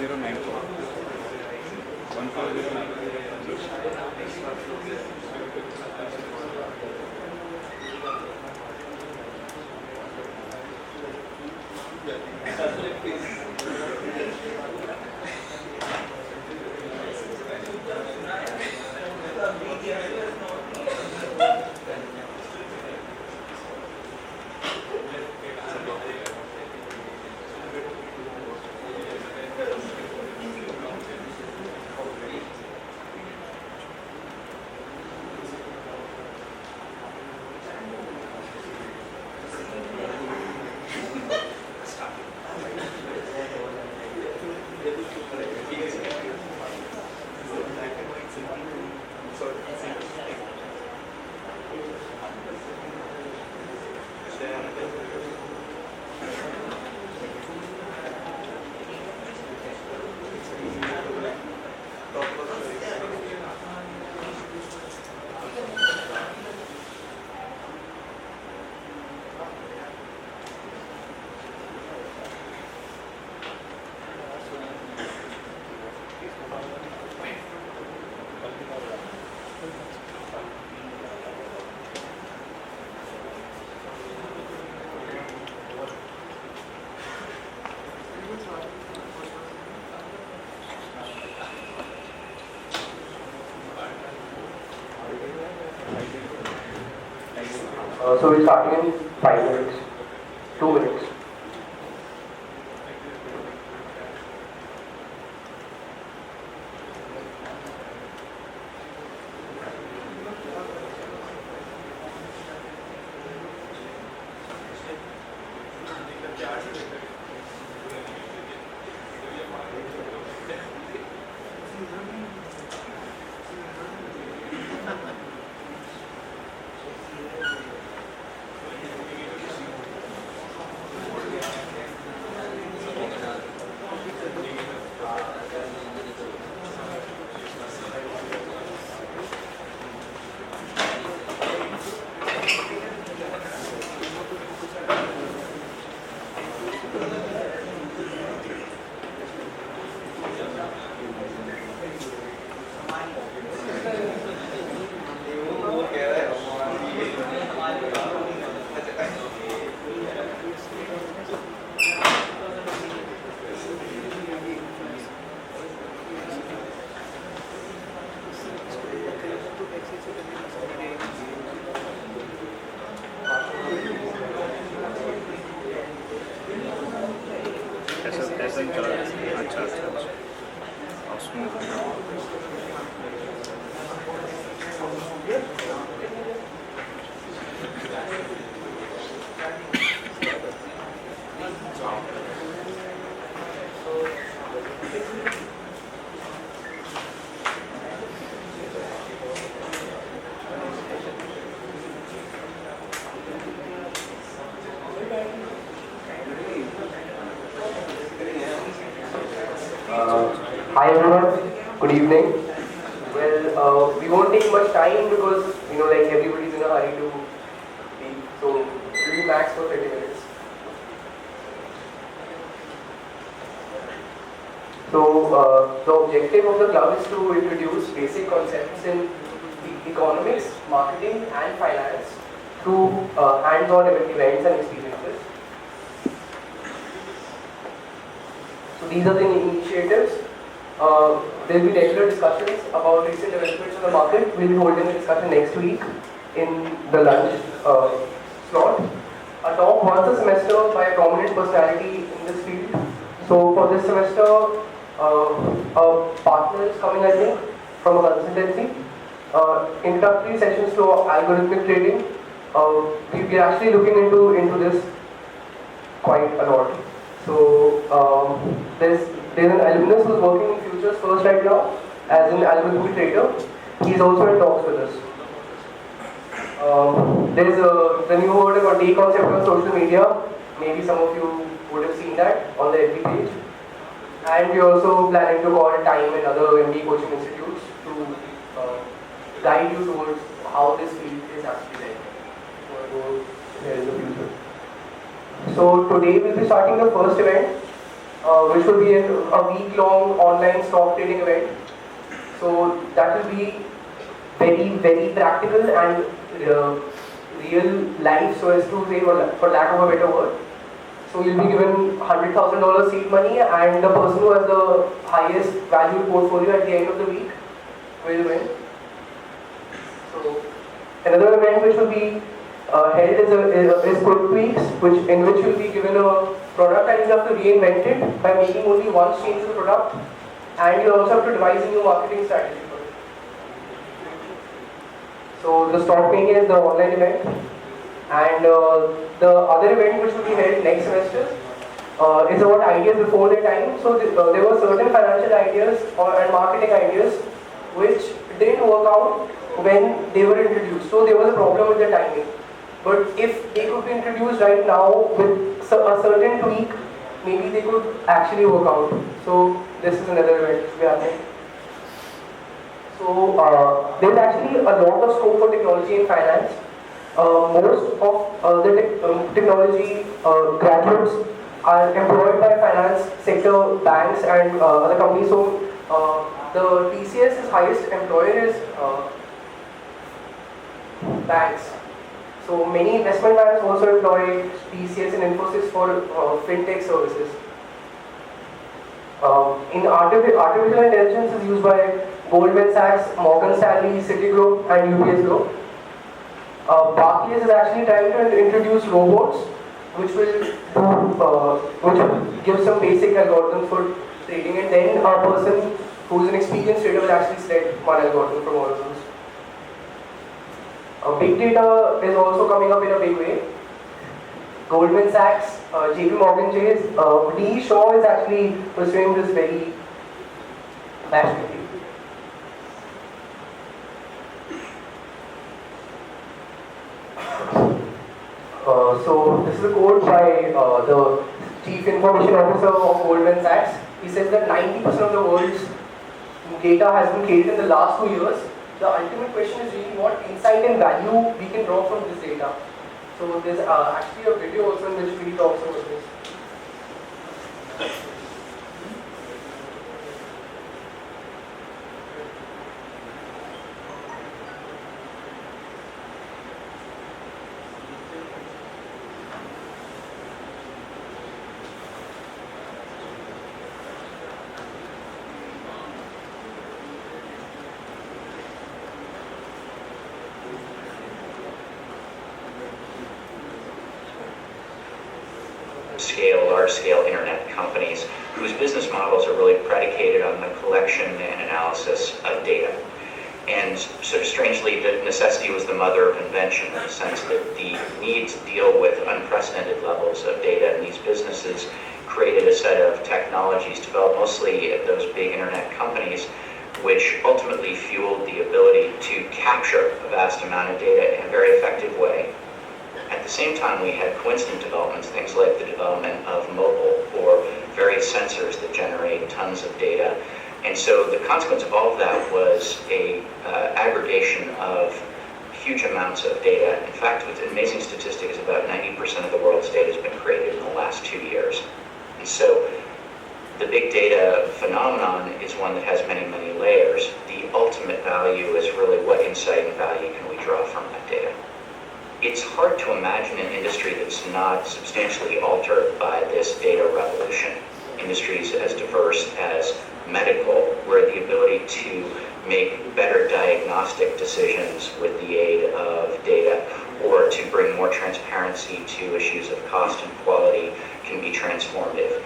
1094 140. So we're starting in 5 minutes, 2 minutes. ऐसा ही चला अच्छा अच्छा अच्छा और smooth Hi everyone, good evening. Well, we won't take much time because like everybody's in a hurry to leave, so we'll be max for 30 minutes. So the objective of the club is to introduce basic concepts in economics, marketing, and finance through hands-on events and experiences. So these are the initiatives. There will be regular discussions about recent developments in the market. We will be holding a discussion next week in the lunch slot. A talk once a semester by a prominent personality in this field. So for this semester, a partner is coming, I think, from a consultancy. Introductory sessions to algorithmic trading. We are actually looking into this quite a lot. So there's an alumnus who's working in Futures First right now as an algorithmic trader. He's also in talks with us. There's the new word about take concept on social media. Maybe some of you would have seen that on the FB page. And we're also planning to call Time and other MBA coaching institutes to guide you towards how this field is actually like going to go here in the future. So today we'll be starting the first event. which will be a week-long online stock trading event. So that will be very, very practical and real life, so as to say, for lack of a better word. So you'll be given $100,000 seed money, and the person who has the highest value portfolio at the end of the week will win. So another event which will be held is Quick Tweaks, in which you'll be given a product and you have to reinvent it by making only one change to the product, and you also have to devise a new marketing strategy for it. So the Stock Mania is the online event, and the other event which will be held next semester is about ideas before their time. So there were certain financial ideas and marketing ideas which didn't work out when they were introduced. So there was a problem with the timing. But if they could be introduced right now with a certain tweak, maybe they could actually work out. So this is another event which we are happening. So there's actually a lot of scope for technology in finance. Most of the technology graduates are employed by finance sector, banks and other companies. So the TCS's highest employer is banks. So many investment banks also employ TCS and Infosys for fintech services. In artificial intelligence is used by Goldman Sachs, Morgan Stanley, Citigroup and UBS Group. Barclays is actually trying to introduce robots which will give some basic algorithms for trading, and then a person who is an experienced trader will actually select one algorithm from all of those. Big data is also coming up in a big way. Goldman Sachs, JP Morgan Chase, D. Shaw is actually pursuing this very passionately. So this is a quote by the Chief Information Officer of Goldman Sachs. He says that 90% of the world's data has been created in the last 2 years. The ultimate question is really what insight and value we can draw from this data. So there's actually a video also in which we talks about this. Large-scale internet companies whose business models are really predicated on the collection and analysis of data. And sort of strangely, the necessity was the mother of invention, in the sense that the need to deal with unprecedented levels of data in these businesses created a set of technologies developed mostly at those big internet companies, which ultimately fueled the ability to capture a vast amount of data in a very effective way. At the same time, we had coincident developments, things like the development of mobile or various sensors that generate tons of data. And so the consequence of all of that was a aggregation of huge amounts of data. In fact, what's an amazing statistic is about 90% of the world's data has been created in the last 2 years. And so the big data phenomenon is one that has many, many layers. The ultimate value is really what insight and value can we draw from that data. It's hard to imagine an industry that's not substantially altered by this data revolution. Industries as diverse as medical, where the ability to make better diagnostic decisions with the aid of data, or to bring more transparency to issues of cost and quality, can be transformative.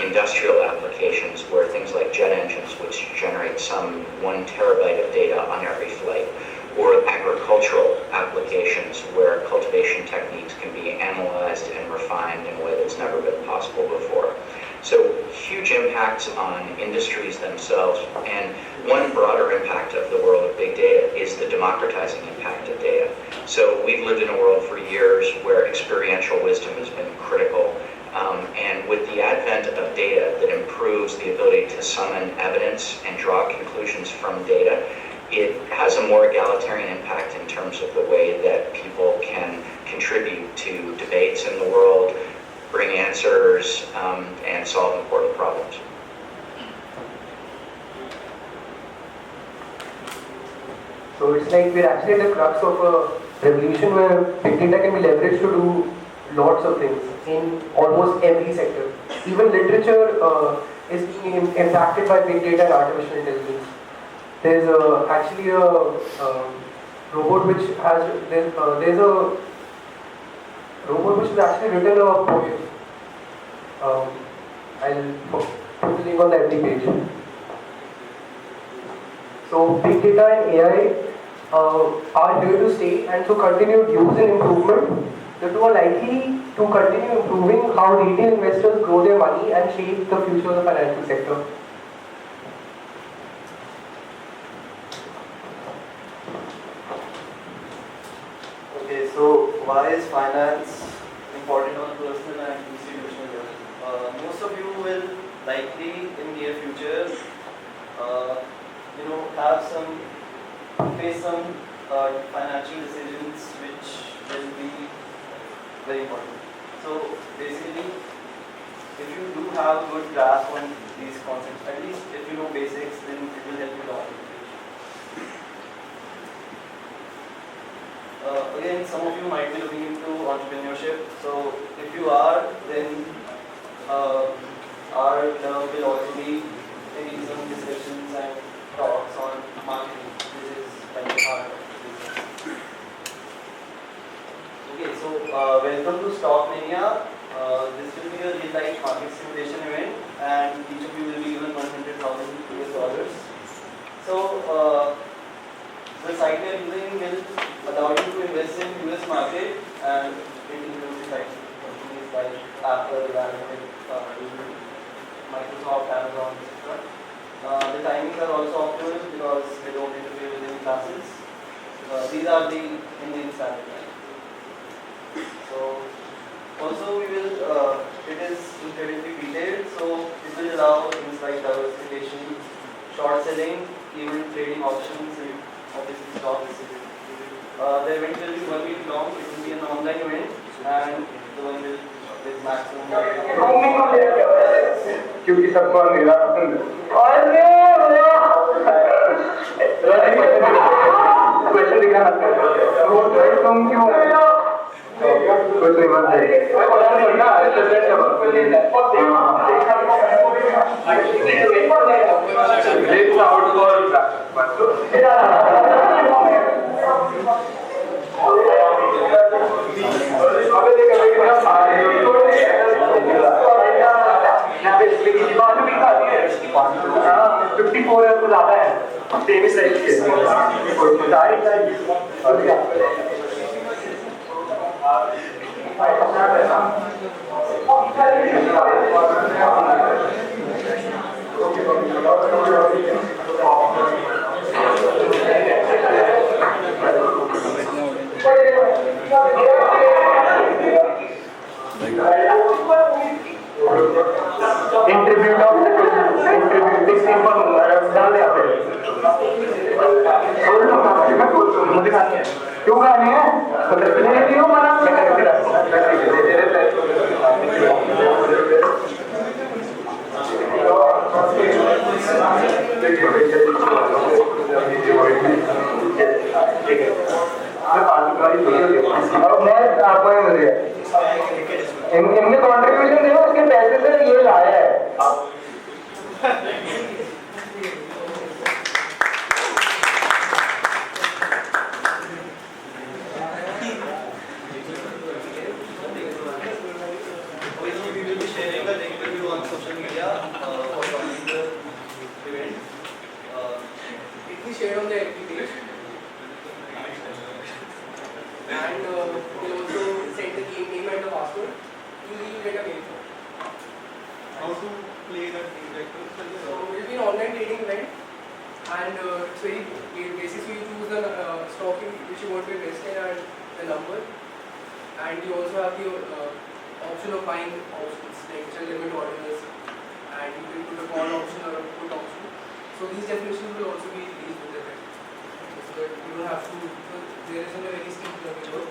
Industrial applications, where things like jet engines, which generate some 1 terabyte of data on every flight, or agricultural applications where cultivation techniques can be analyzed and refined in a way that's never been possible before. So huge impacts on industries themselves, and one broader impact of the world of big data is the democratizing impact of data. So we've lived in a world for years where experiential wisdom has been critical, and with the advent of data that improves the ability to summon evidence and draw conclusions from data, it has a more egalitarian impact in terms of the way that people can contribute to debates in the world, bring answers and solve important problems. So it's like we're actually at the crux of a revolution where big data can be leveraged to do lots of things in almost every sector. Even literature is being impacted by big data and artificial intelligence. There's actually a robot which has there's a robot which has actually written a poem. I'll put the link on the empty page. So big data and AI are here to stay, and so continued use and improvement, the two are likely to continue improving how retail investors grow their money and shape the future of the financial sector. Okay, so why is finance important on a personal and institutional level? Most of you will likely in near future, face some financial decisions which will be very important. So basically, if you do have a good grasp on these concepts, at least if you know basics, then it will help you a lot. Again, some of you might be looking into entrepreneurship. So if you are, then our club will also be taking some discussions and talks on marketing, which is like the heart of business. Okay, so welcome to Stock Mania. This will be a real-life market simulation event, and each of you will be given $100,000. So the site we are using will allow you to invest in US market, and it includes like companies like Apple, Google, Microsoft, Amazon, etc. The timings are also optimal because they don't interfere with any classes. These are the Indian standard times. So also we will, it is incredibly detailed, so it will allow things like diversification, short selling, even trading options, obviously stock decision. The event will be 1 week long. It will be an online event, and the one will with maximum. क्योंकि सबको अंधेरा पसंद है। Question दिखा तुम क्यों कुछ नहीं बंद क्यों गाने हैं क्यों मना इनके कॉन्ट्रीब्यूशन देखो उसके पैसे से ये लाया है there isn't a very steep learning curve.